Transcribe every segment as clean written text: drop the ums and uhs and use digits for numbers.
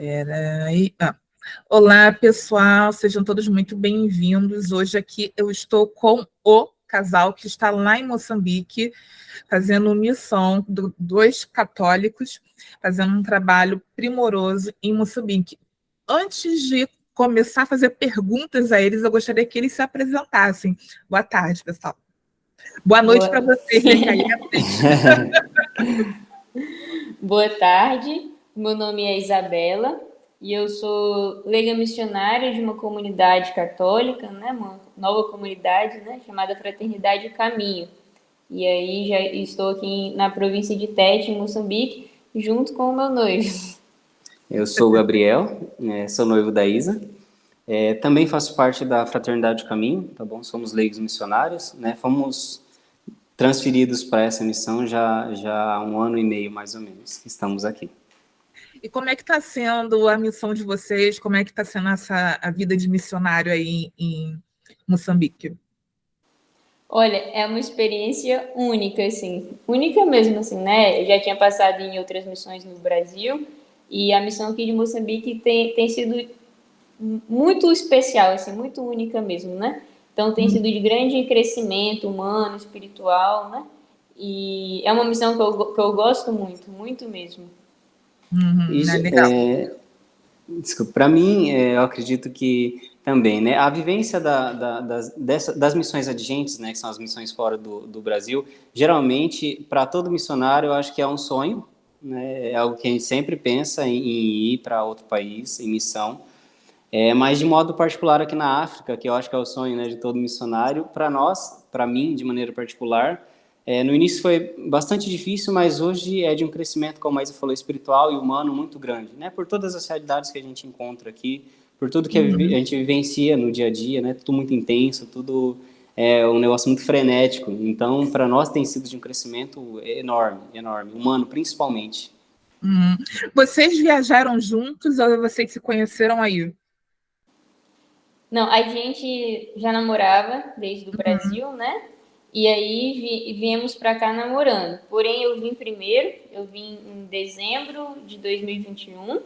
Peraí. Olá, pessoal, sejam todos muito bem-vindos. Hoje aqui eu estou com o casal que está lá em Moçambique, fazendo missão, dois católicos, fazendo um trabalho primoroso em Moçambique. Antes de começar a fazer perguntas a eles, eu gostaria que eles se apresentassem. Boa tarde, pessoal. Boa noite para vocês, decadentes. Boa tarde, meu nome é Isabela e eu sou leiga missionária de uma comunidade católica, né, uma nova comunidade, né, chamada Fraternidade Caminho. E aí já estou aqui na província de Tete, em Moçambique, junto com o meu noivo. Eu sou o Gabriel, sou noivo da Isa. Também faço parte da Fraternidade Caminho, tá bom? Somos leigos missionários, né? Fomos transferidos para essa missão já há 1 ano e meio, mais ou menos. Estamos aqui. E como é que está sendo a missão de vocês? Como é que está sendo a vida de missionário aí em Moçambique? Olha, é uma experiência única, assim, única mesmo, assim, né? Eu já tinha passado em outras missões no Brasil e a missão aqui de Moçambique tem sido muito especial, assim, muito única mesmo, né? Então tem sido de grande crescimento humano, espiritual, né? E é uma missão que eu gosto muito, muito mesmo. Legal. Desculpa, para mim, eu acredito que também, né, a vivência das missões adigentes, né, que são as missões fora do Brasil, geralmente, para todo missionário, eu acho que é um sonho, né, é algo que a gente sempre pensa em ir para outro país, em missão, mas de modo particular aqui na África, que eu acho que é o sonho, né, de todo missionário, para nós, para mim, de maneira particular, no início foi bastante difícil, mas hoje é de um crescimento, como a Isa falou, espiritual e humano muito grande, né? Por todas as realidades que a gente encontra aqui, por tudo que a gente vivencia no dia a dia, né? Tudo muito intenso, tudo é um negócio muito frenético. Então, para nós tem sido de um crescimento enorme, enorme, humano principalmente. Vocês viajaram juntos ou vocês se conheceram aí? Não, a gente já namorava desde o Brasil, né? E aí viemos para cá namorando. Porém, eu vim primeiro, eu vim em dezembro de 2021.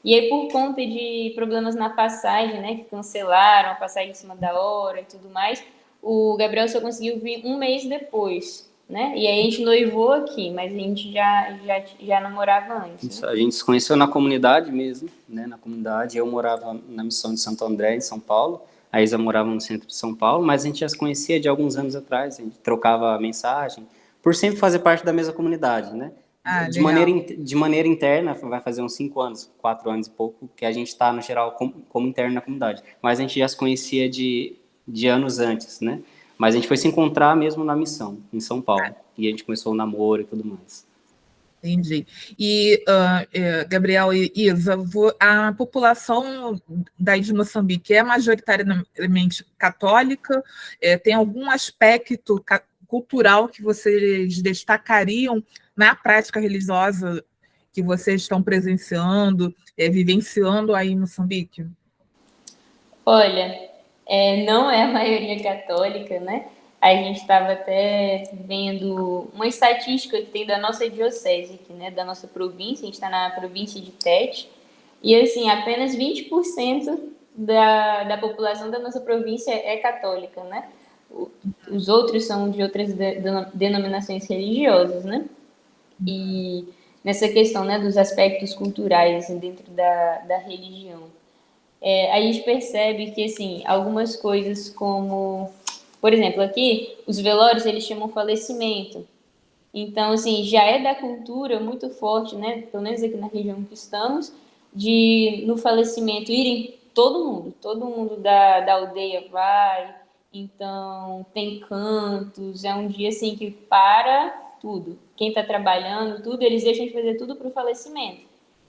E aí, por conta de problemas na passagem, né, que cancelaram a passagem em cima da hora e tudo mais, o Gabriel só conseguiu vir 1 mês depois, né? E aí a gente noivou aqui, mas a gente já namorava antes. Isso, né? a gente se conheceu na comunidade mesmo, né? Na comunidade, eu morava na missão de Santo André, em São Paulo. A Isa morava no centro de São Paulo, mas a gente já se conhecia de alguns anos atrás, a gente trocava mensagem, por sempre fazer parte da mesma comunidade, né? De maneira interna, vai fazer uns 5 anos, 4 anos e pouco, que a gente está, no geral, como interno na comunidade. Mas a gente já se conhecia de anos antes, né? Mas a gente foi se encontrar mesmo na missão, em São Paulo. E a gente começou o namoro e tudo mais. Entendi. E, Gabriel e Isa, a população daí de Moçambique é majoritariamente católica? Tem algum aspecto cultural que vocês destacariam na prática religiosa que vocês estão presenciando, vivenciando aí em Moçambique? Olha, não é a maioria católica, né? A gente estava até vendo uma estatística que tem da nossa diocese aqui, né? Da nossa província, a gente está na província de Tete, e assim, apenas 20% da população da nossa província é católica, né? Os outros são de outras denominações religiosas, né? E nessa questão, né, dos aspectos culturais assim, dentro da religião. A gente percebe que, assim, algumas coisas como... Por exemplo, aqui, os velórios, eles chamam falecimento. Então, assim, já é da cultura muito forte, né? Pelo menos aqui na região que estamos, de, no falecimento, irem todo mundo da aldeia vai. Então, tem cantos, é um dia, assim, que para tudo. Quem está trabalhando, tudo, eles deixam de fazer tudo para o falecimento.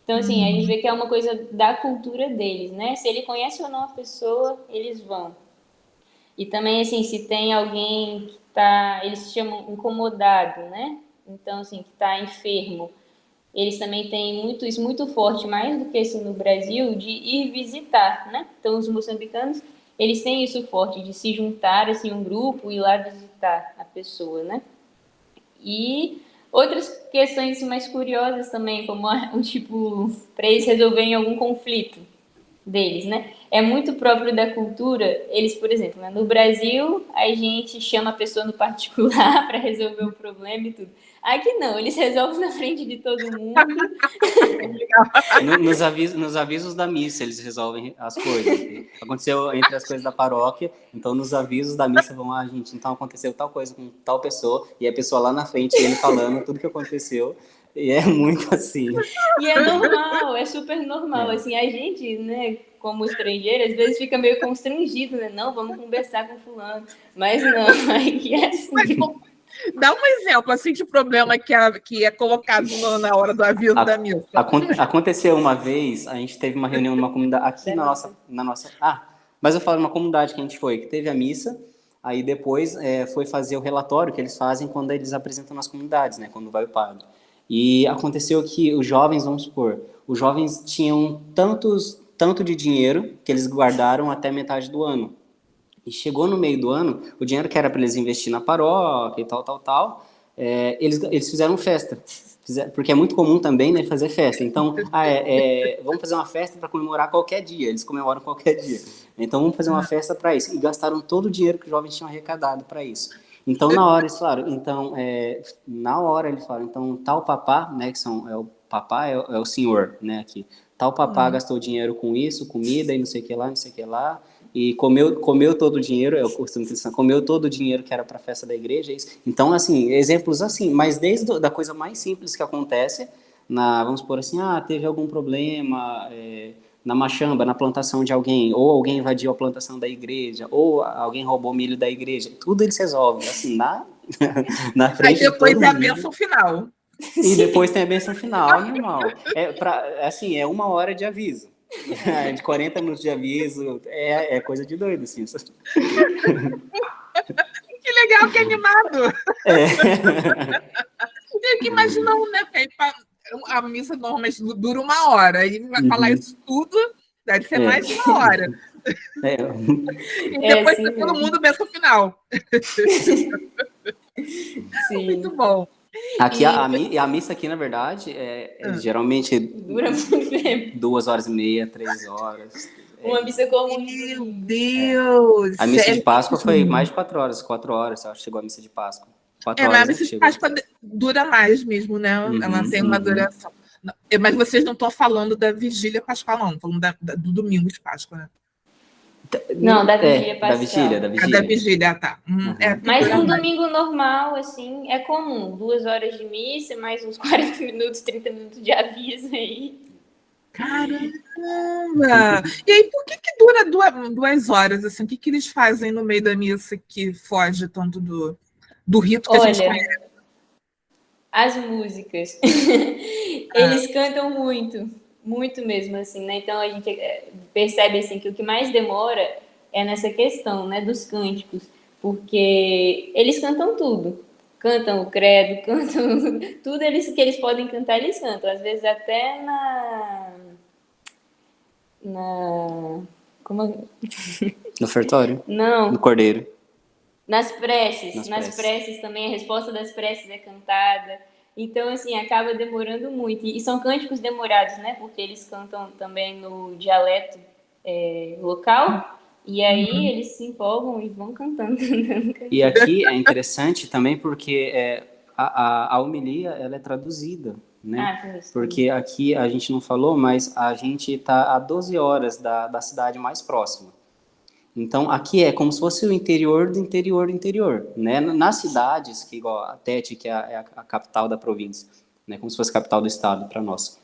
Então, assim, a gente vê que é uma coisa da cultura deles, né? Se ele conhece ou não a pessoa, eles vão. E também, assim, se tem alguém que tá, eles se chamam incomodado, né? Então, assim, que tá enfermo, eles também têm muito, isso muito forte, mais do que assim no Brasil, de ir visitar, né? Então, os moçambicanos, eles têm isso forte, de se juntar, assim, um grupo e ir lá visitar a pessoa, né? E Outras questões assim, mais curiosas também, como tipo, para eles resolverem algum conflito deles, né? É muito próprio da cultura. Eles, por exemplo, né, no Brasil, a gente chama a pessoa no particular para resolver o problema e tudo. Aqui não, eles resolvem na frente de todo mundo. Nos avisos da missa eles resolvem as coisas. Aconteceu entre as coisas da paróquia, então nos avisos da missa vão lá, gente, então aconteceu tal coisa com tal pessoa, e a pessoa lá na frente, ele falando tudo que aconteceu, e é muito assim. E é normal, é super normal, assim, a gente, né, como estrangeiro, às vezes fica meio constrangido, né, não, vamos conversar com fulano, mas não, aqui é assim. Dá um exemplo, assim, de problema que é colocado na hora do aviso da missa. Aconteceu uma vez, a gente teve uma reunião numa comunidade, aqui na nossa... Mas eu falo numa comunidade que a gente foi, que teve a missa, aí depois foi fazer o relatório que eles fazem quando eles apresentam nas comunidades, né, quando vai o padre. E aconteceu que os jovens, vamos supor, os jovens tinham tanto de dinheiro que eles guardaram até metade do ano. E chegou no meio do ano, o dinheiro que era para eles investir na paróquia e tal, eles fizeram festa. Porque é muito comum também, né, fazer festa. Então, vamos fazer uma festa para comemorar qualquer dia. Eles comemoram qualquer dia. Então, vamos fazer uma festa para isso. E gastaram todo o dinheiro que os jovens tinham arrecadado para isso. Então, na hora eles falaram, então, tal papá, né, o papá é o senhor, né, aqui. Tal papá gastou dinheiro com isso, comida e não sei o que lá, e comeu todo o dinheiro, eu costumo dizer, comeu todo o dinheiro que era para a festa da igreja, isso. Então, assim, exemplos assim, mas desde da coisa mais simples que acontece, vamos supor assim, teve algum problema na machamba, na plantação de alguém, ou alguém invadiu a plantação da igreja, ou alguém roubou milho da igreja, tudo eles resolvem, assim, na frente. Aí depois é a bênção final. E depois tem a bênção final, normal. É 1 hora de aviso. De 40 minutos de aviso, é coisa de doido, assim. Que legal, que animado! Tem que imaginar, né? A missa normalmente dura 1 hora, e vai falar isso tudo, deve ser mais de 1 hora. E depois assim todo mundo bênção final. Sim. Muito bom. Aqui, a missa aqui, na verdade, geralmente dura muito tempo. 2h30, 3 horas. Uma missa comum. Meu Deus! A missa de Páscoa foi mais de 4 horas, 4 horas, acho que chegou a missa de Páscoa. 4 horas mas a missa de Páscoa dura mais mesmo, né? Ela tem uma duração. Mas vocês não estão falando da vigília pascal, não. Estão falando do domingo de Páscoa, né? Não, da vigília pascal. Da vigília. Da vigília, tá. Mas um domingo normal, assim, é comum. 2 horas de missa, mais uns 40 minutos, 30 minutos de aviso aí. Caramba! E aí, por que dura 2 horas? Assim? O que eles fazem no meio da missa que foge tanto do rito que a gente conhece? As músicas. Eles cantam muito mesmo, assim, né? Então a gente percebe assim que o que mais demora é nessa questão, né, dos cânticos, porque eles cantam tudo. Cantam o credo, cantam tudo que eles podem cantar, eles cantam. Às vezes até no ofertório? Não. No cordeiro? Nas preces também, a resposta das preces é cantada. Então, assim, acaba demorando muito. E são cânticos demorados, né? Porque eles cantam também no dialeto local. E aí eles se empolgam e vão cantando. E aqui é interessante também porque a homilia ela é traduzida, né? Porque aqui a gente não falou, mas a gente está a 12 horas da cidade mais próxima. Então, aqui é como se fosse o interior do interior do interior, né? Nas cidades, que igual a Tete, que é a capital da província, né? Como se fosse a capital do estado para nós.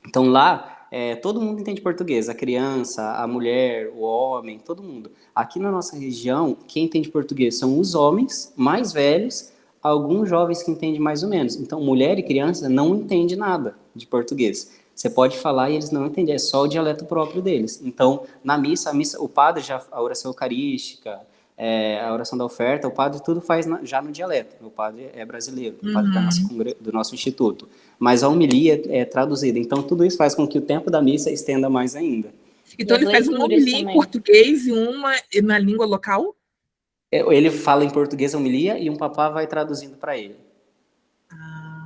Então, lá, todo mundo entende português, a criança, a mulher, o homem, todo mundo. Aqui na nossa região, quem entende português são os homens mais velhos, alguns jovens que entendem mais ou menos. Então, mulher e criança não entendem nada de português. Você pode falar e eles não entendem, é só o dialeto próprio deles. Então, na missa, o padre a oração eucarística, a oração da oferta, o padre tudo faz já no dialeto. O padre é brasileiro, o padre do nosso instituto. Mas a homilia é traduzida. Então, tudo isso faz com que o tempo da missa estenda mais ainda. Então, ele faz uma homilia em português e uma na língua local? Ele fala em português a homilia e um papá vai traduzindo para ele.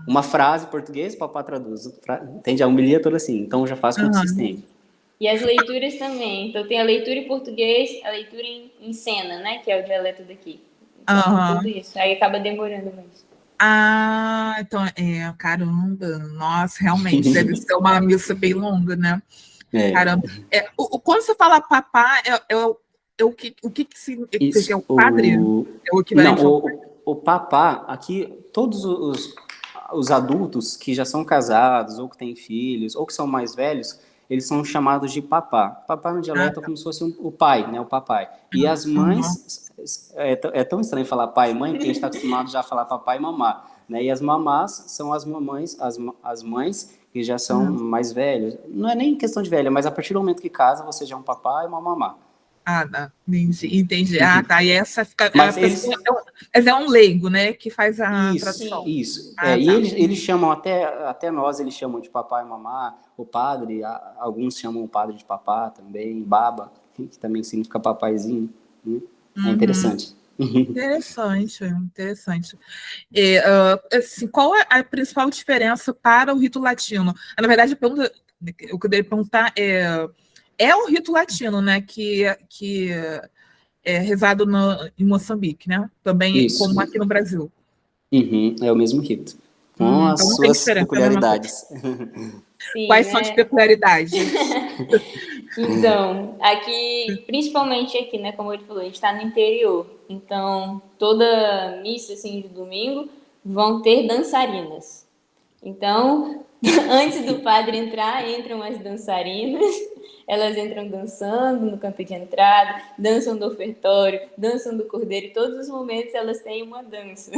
uma frase em português, papá traduz. Entende? A homilia toda assim. Então já faz consistente. E as leituras também. Então tem a leitura em português, a leitura em cena, né? Que é o dialeto daqui. Então, tudo isso. Aí acaba demorando mais. Então, caramba. Nossa, realmente, deve ser uma missa bem longa, né? Caramba. Quando você fala papá, o que significa? É o padre? É o equivalente ao padre? O papá, aqui, todos os adultos que já são casados, ou que têm filhos, ou que são mais velhos, eles são chamados de papá. Papá no dialeto é como se fosse o pai, né? O papai. E as mães, é tão estranho falar pai e mãe, porque a gente está acostumado já a falar papai e mamá, né? E as mamás são as mamães, as mães que já são mais velhos. Não é nem questão de velha, mas a partir do momento que casa, você já é um papai e uma mamá. Tá. Entendi. Tá. E essa fica. Mas é um leigo, né? Que faz a tradução. Isso. Tá. E eles chamam, até nós, eles chamam de papai e mamá, o padre, alguns chamam o padre de papá também, baba, que também significa papaizinho. Né? É interessante. Interessante. Assim, qual é a principal diferença para o rito latino? Na verdade, o que eu queria perguntar é o rito latino, né, que é rezado em Moçambique, né? Também como aqui no Brasil. É o mesmo rito, com as suas peculiaridades. Sim, quais são as peculiaridades? Então, aqui, principalmente aqui, né, como ele falou, a gente está no interior. Então, toda missa, assim, de domingo, vão ter dançarinas. Então, antes do padre entrar, entram as dançarinas. Elas entram dançando no canto de entrada, dançam do ofertório, dançam do cordeiro. E todos os momentos elas têm uma dança.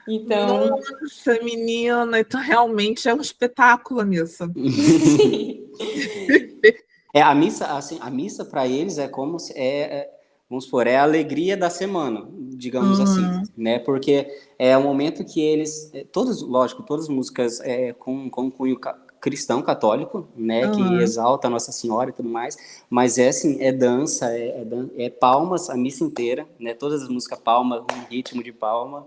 Então... Nossa, menina, então realmente é um espetáculo a missa. A missa, assim, a missa para eles é como se vamos supor, é a alegria da semana, digamos assim, né? Porque é o momento que eles, todas as músicas com cunho cristão católico, né? Que exalta a Nossa Senhora e tudo mais, mas assim, é dança, é palmas a missa inteira, né? Todas as músicas palma, um ritmo de palma.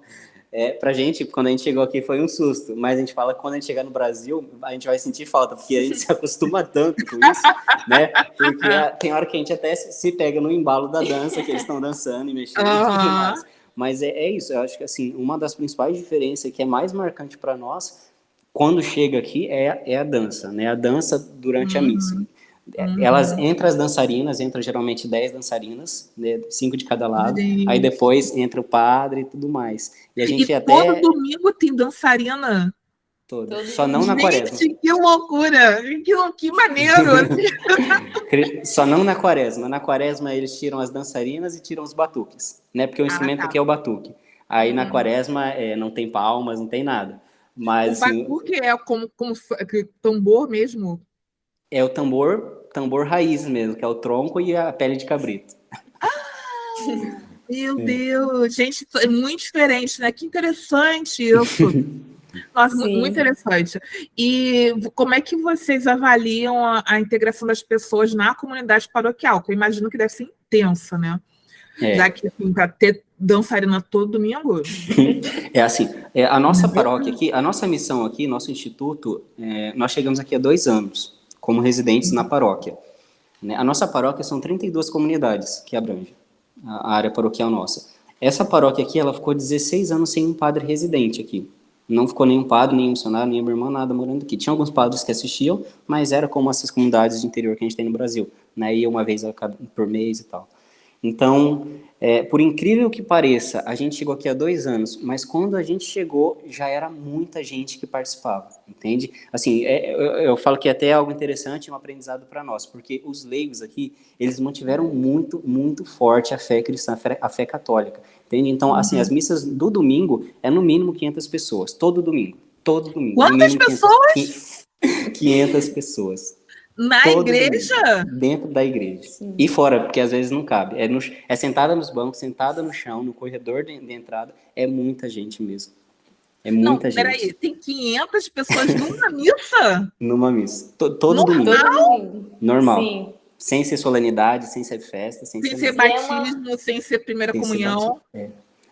Pra gente, quando a gente chegou aqui, foi um susto. Mas a gente fala que quando a gente chegar no Brasil, a gente vai sentir falta, porque a gente se acostuma tanto com isso, né? Porque tem hora que a gente até se pega no embalo da dança, que eles estão dançando e mexendo e tudo mais. Mas é isso, eu acho que assim, uma das principais diferenças que é mais marcante para nós, quando chega aqui, é a dança, né? A dança durante a missa. Elas, entre as dançarinas, entram geralmente 10 dançarinas, né, 5 de cada lado, aí depois entra o padre e tudo mais. E a gente todo domingo tem dançarina? Todo. Só não na quaresma. Gente, que loucura! Que maneiro! Só não na quaresma. Na quaresma eles tiram as dançarinas e tiram os batuques, né? Porque o instrumento aqui é o batuque. Aí na quaresma não tem palmas, não tem nada. Mas, o batuque é como tambor mesmo? É o tambor raiz mesmo, que é o tronco e a pele de cabrito. Meu Deus! Gente, é muito diferente, né? Que interessante isso! Nossa, muito interessante. E como é que vocês avaliam a integração das pessoas na comunidade paroquial? Que eu imagino que deve ser intensa, né? Já que para ter dançarina todo domingo. Assim, a nossa paróquia aqui, a nossa missão aqui, nosso instituto, nós chegamos aqui há 2 anos, como residentes na paróquia. A nossa paróquia são 32 comunidades que abrange a área paroquial nossa. Essa paróquia aqui, ela ficou 16 anos sem um padre residente aqui. Não ficou nenhum padre, nenhum missionário, nem minha irmã, nada morando aqui. Tinha alguns padres que assistiam, mas era como essas comunidades de interior que a gente tem no Brasil, né? Ia uma vez por mês e tal. Então, por incrível que pareça, a gente chegou aqui há 2 anos, mas quando a gente chegou, já era muita gente que participava, entende? Assim, eu falo que até é algo interessante, um aprendizado para nós, porque os leigos aqui, eles mantiveram muito, muito forte a fé cristã, a fé católica, entende? Então, assim, as missas do domingo é no mínimo 500 pessoas, todo domingo. Quantas pessoas? 500 pessoas. Na igreja? Dentro da igreja. Sim. E fora, porque às vezes não cabe. É sentada nos bancos, sentada no chão, no corredor de entrada. É muita gente mesmo. É muita gente. Peraí, tem 500 pessoas numa missa? Numa missa. Todo domingo. Normal. Sim. Sem ser solenidade, sem ser festa, sem ser batismo, sem ser primeira comunhão.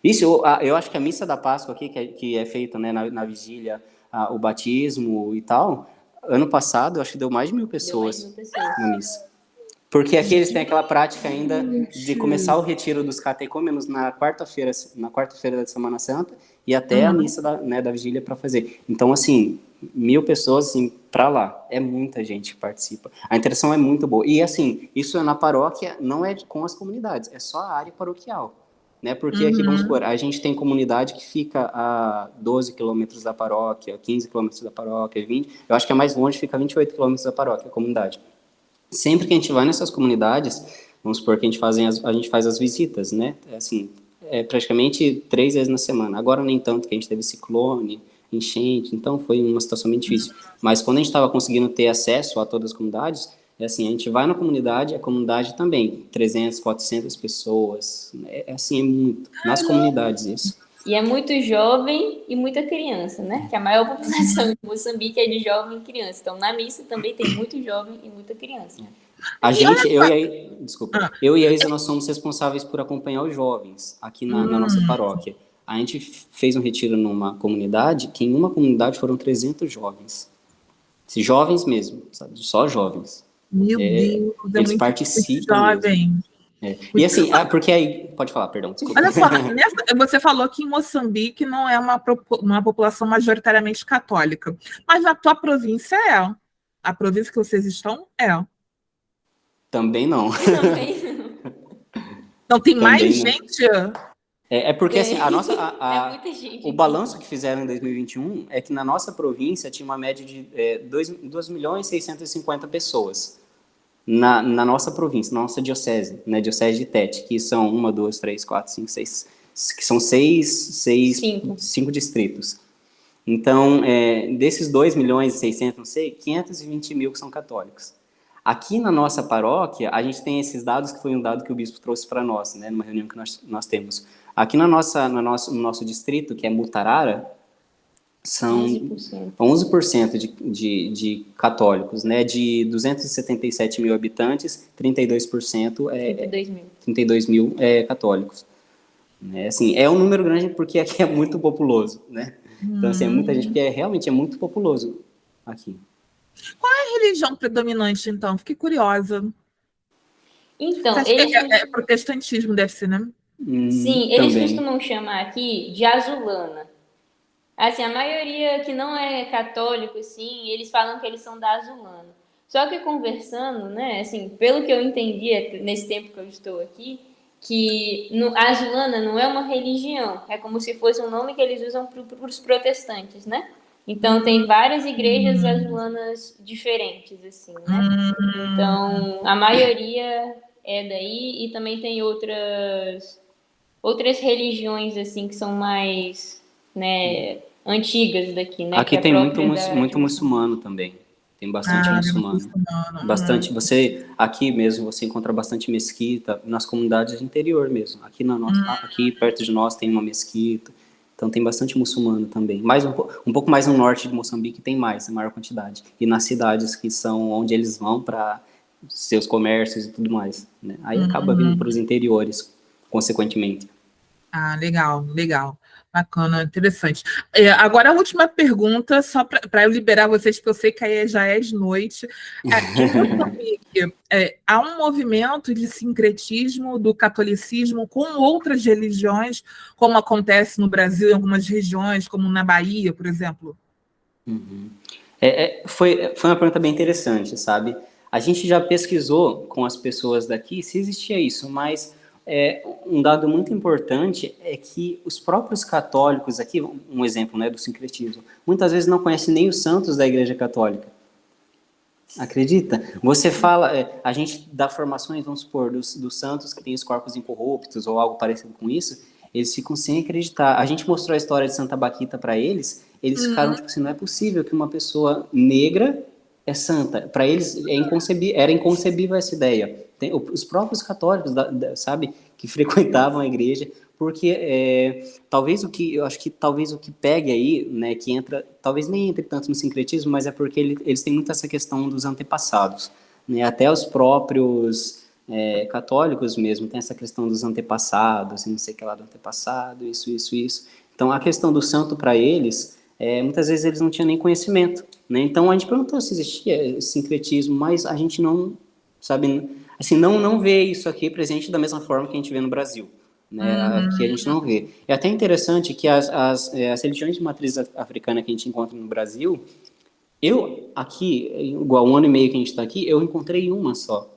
Isso, eu acho que a missa da Páscoa aqui, que é feita, né, na vigília, o batismo e tal, ano passado, eu acho que deu mais de 1.000 Deu mais de pessoas 1.000 pessoas. na missa. Porque aqui eles têm aquela prática ainda de começar o Gente. retiro dos catecúmenos na quarta-feira da Semana Santa e até a missa da vigília para fazer. Então, assim, 1.000 pessoas, assim, para lá. É muita gente que participa. A interação é muito boa. E, assim, isso é na paróquia, não é com as comunidades, é só a área paroquial. Né? Porque aqui, vamos Uhum. supor, a gente tem comunidade que fica a 12 quilômetros da paróquia, 15 quilômetros da paróquia, 20. Eu acho que a mais longe fica a 28 quilômetros da paróquia, a comunidade. Sempre que a gente vai nessas comunidades, vamos supor que a gente faz as visitas, né? Assim, praticamente 3 vezes na semana. Agora nem tanto, que a gente teve ciclone, enchente, então foi uma situação bem difícil. Mas quando a gente estava conseguindo ter acesso a todas as comunidades, é assim, a gente vai na comunidade, a comunidade também, 300, 400 pessoas, assim, é muito. Nas comunidades isso. E é muito jovem e muita criança, né? Que a maior população de Moçambique é de jovem e criança. Então, na missa também tem muito jovem e muita criança. A E gente, olha só. desculpa, Ah, eu e a Isa, nós somos responsáveis por acompanhar os jovens aqui na nossa hum, paróquia. A gente fez um retiro numa comunidade, que em uma comunidade foram 300 jovens. Jovens mesmo, sabe? Só jovens. meu Deus, é Eles muito participam mesmo. jovem. E assim, porque aí, pode falar, perdão, desculpa. Olha só, você falou que em Moçambique não é uma população majoritariamente católica, mas na tua província é. A província que vocês estão é. Também não. Também Não tem mais Também não. gente? É porque assim, é muita gente o aqui. balanço que fizeram em 2021 é que na nossa província tinha uma média de 2.650.000 pessoas na nossa província, na nossa diocese, né, diocese de Tete, que são 1, 2, 3, 4, 5, 6, que são cinco distritos. Então, desses 2.600.000, não sei, 520.000 que são católicos. Aqui na nossa paróquia, a gente tem esses dados, que foi um dado que o bispo trouxe para nós, né, numa reunião que nós temos. Aqui no nosso distrito, que é Mutarara, são 11%. 11% de católicos, né? De 277 mil habitantes, 32% 32 mil. 32 mil católicos. Assim, é um número grande porque aqui é muito populoso, né? Então, assim, é muita gente, porque realmente é muito populoso aqui. Qual é a religião predominante, então? Fiquei curiosa. Você Então, acha que é protestantismo, deve ser, né? sim, eles Também. costumam chamar aqui de azulana. Assim, a maioria que não é católico, assim, eles falam que eles são da azulana. Só que conversando, né, assim, pelo que eu entendi nesse tempo que eu estou aqui, que a azulana não é uma religião, é como se fosse um nome que eles usam para os protestantes, né? Então tem várias igrejas azulanas diferentes, assim, né? Então a maioria é daí e também tem outras religiões assim que são mais, né, antigas daqui, né, que Aqui é a tem muito, própria de muito Moçambique. muçulmano também. Tem bastante muçulmano. Muçulmano. Bastante. Aqui mesmo, você encontra bastante mesquita nas comunidades de interior mesmo. Aqui perto de nós tem uma mesquita. Então tem bastante muçulmano também. Mais um pouco mais no norte de Moçambique tem mais, a maior quantidade. E nas cidades que são onde eles vão para seus comércios e tudo mais, né? Aí acaba vindo para os interiores, consequentemente. Ah, legal, legal. Bacana, interessante. Agora a última pergunta, só para eu liberar vocês, porque eu sei que aí já é de noite. Em Moçambique, há um movimento de sincretismo do catolicismo com outras religiões, como acontece no Brasil, em algumas regiões, como na Bahia, por exemplo? Foi uma pergunta bem interessante, sabe? A gente já pesquisou com as pessoas daqui se existia isso, mas um dado muito importante é que os próprios católicos aqui, um exemplo, né, do sincretismo, muitas vezes não conhecem nem os santos da Igreja Católica. Acredita? Você fala, a gente dá formações, vamos supor, dos santos que têm os corpos incorruptos ou algo parecido com isso, eles ficam sem acreditar. A gente mostrou a história de Santa Baquita para eles, eles ficaram tipo assim, não é possível que uma pessoa negra é santa. Para eles era inconcebível essa ideia. Os próprios católicos, sabe, que frequentavam a igreja, porque eu acho que talvez o que pegue aí, né, que entra, talvez nem entre tanto no sincretismo, mas é porque eles têm muito essa questão dos antepassados, né, até os próprios católicos mesmo, tem essa questão dos antepassados, não sei o que lá do antepassado, isso. Então, a questão do santo para eles, muitas vezes eles não tinham nem conhecimento, né? Então, a gente perguntou se existia esse sincretismo, mas a gente não, sabe, assim, não vê isso aqui presente da mesma forma que a gente vê no Brasil, né? Aqui a gente não vê. É até interessante que as religiões de matriz africana que a gente encontra no Brasil, eu aqui, igual 1 ano e meio que a gente está aqui, eu encontrei uma só.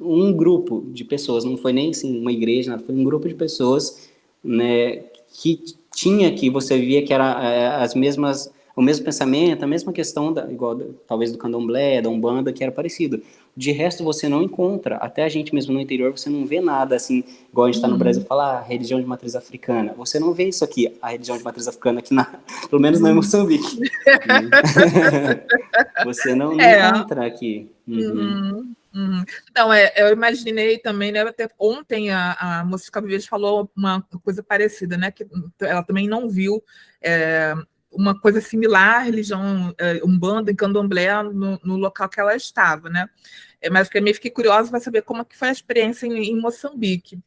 Um grupo de pessoas, não foi nem assim, uma igreja, nada, foi um grupo de pessoas, né, que você via que era as mesmas, o mesmo pensamento, a mesma questão, igual talvez do candomblé, da umbanda, que era parecido. De resto, você não encontra, até a gente mesmo no interior, você não vê nada assim, igual a gente está no Brasil, fala religião de matriz africana. Você não vê isso aqui, a religião de matriz africana aqui, pelo menos não em Moçambique. Você não encontra aqui. Não, eu imaginei também, né? Até ontem a moça de Cabo Verde falou uma coisa parecida, né? Que ela também não viu uma coisa similar à religião umbanda e candomblé no local que ela estava, né? Mas eu fiquei curiosa para saber como que foi a experiência em Moçambique.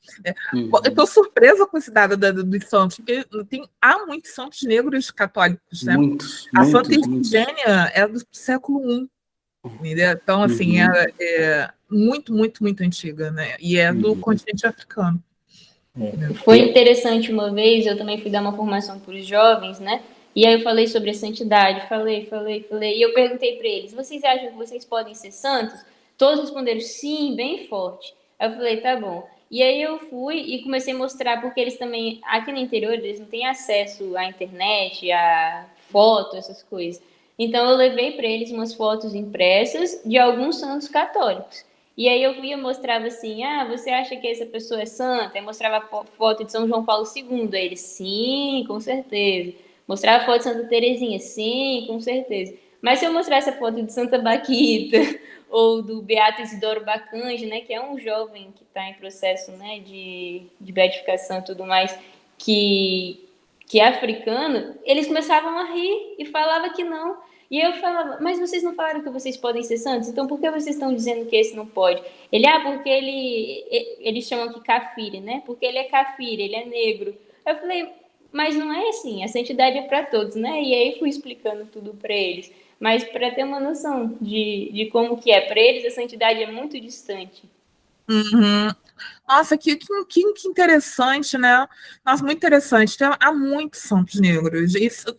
Eu estou surpresa com esse dado dos santos, porque há muitos santos negros católicos, né? A Santa Ifigênia é do século I. Então, assim, é muito, muito, muito antiga, né? E é do continente africano. Foi interessante uma vez, eu também fui dar uma formação para os jovens, né? E aí eu falei sobre a santidade, falei, e eu perguntei para eles, vocês acham que vocês podem ser santos? Todos responderam sim, bem forte. Aí eu falei, tá bom. E aí eu fui e comecei a mostrar, porque eles também, aqui no interior, eles não têm acesso à internet, a foto, essas coisas. Então eu levei para eles umas fotos impressas de alguns santos católicos. E aí eu ia mostrava assim, você acha que essa pessoa é santa? Aí mostrava foto de São João Paulo II. Aí eles, sim, com certeza. Mostrava foto de Santa Terezinha, sim, com certeza. Mas se eu mostrasse a foto de Santa Baquita ou do Beato Isidoro Bacanje, né, que é um jovem que está em processo, né, de beatificação e tudo mais, que é africano, eles começavam a rir e falavam que não. E eu falava, mas vocês não falaram que vocês podem ser santos? Então por que vocês estão dizendo que esse não pode? Ele, porque eles chamam aqui kafiri, né? Porque ele é kafiri, ele é negro. Eu falei, mas não é assim, a santidade é para todos, né? E aí fui explicando tudo para eles. Mas para ter uma noção de como que é. Para eles a santidade é muito distante. Nossa, que interessante, né? Nossa, muito interessante. Há muitos santos negros. Isso,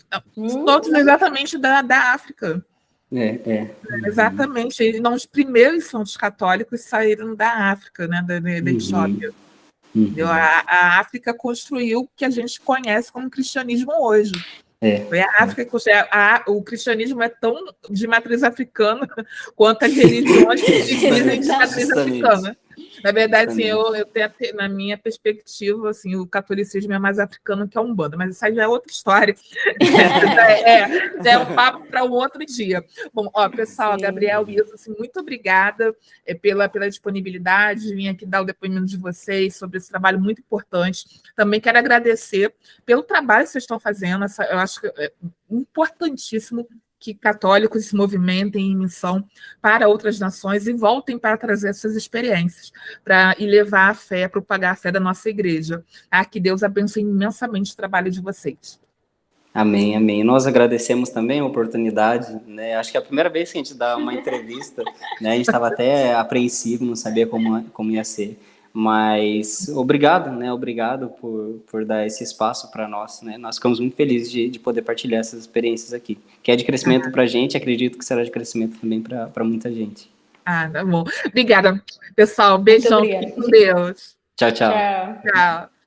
todos exatamente da África. Exatamente. Não, os primeiros santos católicos saíram da África, né? Da Etiópia. A África construiu o que a gente conhece como cristianismo hoje. A África, o cristianismo é tão de matriz africana quanto as religiões que dizem de matriz africana. Na verdade, assim, eu tenho, na minha perspectiva, assim, o catolicismo é mais africano que a Umbanda, mas isso aí já é outra história. Já é um papo para um outro dia. Bom, pessoal, Gabriel e Ilza, assim, muito obrigada pela disponibilidade de vir aqui dar o depoimento de vocês sobre esse trabalho muito importante. Também quero agradecer pelo trabalho que vocês estão fazendo. Eu acho que é importantíssimo que católicos se movimentem em missão para outras nações e voltem para trazer essas experiências e levar a fé, propagar a fé da nossa igreja. Que Deus abençoe imensamente o trabalho de vocês. Amém, amém. Nós agradecemos também a oportunidade, né? Acho que é a primeira vez que a gente dá uma entrevista, né? A gente estava até apreensivo, não sabia como ia ser. Mas obrigado, né? Obrigado por dar esse espaço para nós, né? Nós ficamos muito felizes de poder partilhar essas experiências aqui, que é de crescimento para a gente, acredito que será de crescimento também para muita gente. Tá bom. Obrigada, pessoal. Beijão. Fique com Deus. Tchau, tchau. Tchau. Tchau.